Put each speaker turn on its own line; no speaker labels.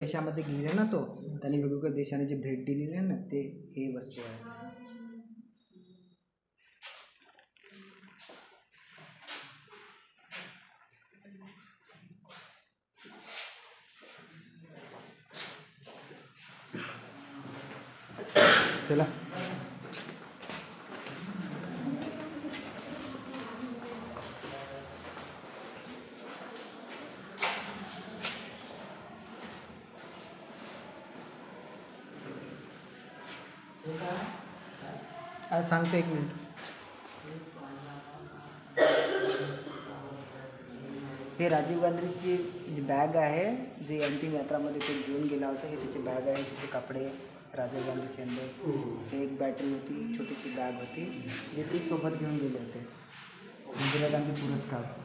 देशामध्ये गेले ना, तो त्यांनी वेगवेगळ्या देशाने जे भेट दिलेली आहे ना, ते हे वस्तू आहे. चला आज सांगतो, 1 मिनिट. हे राजीव गांधीची जी बॅग आहे, जी अंतिम यात्रामध्ये ते घेऊन गेला होता, हे त्याची बॅग आहे. तिचे कपडे राजीव गांधीचे अंदर एक बॅटरी होती, छोटीशी बॅग होती, जे ते सोबत घेऊन गेले होते. इंदिरा गांधी पुरस्कार.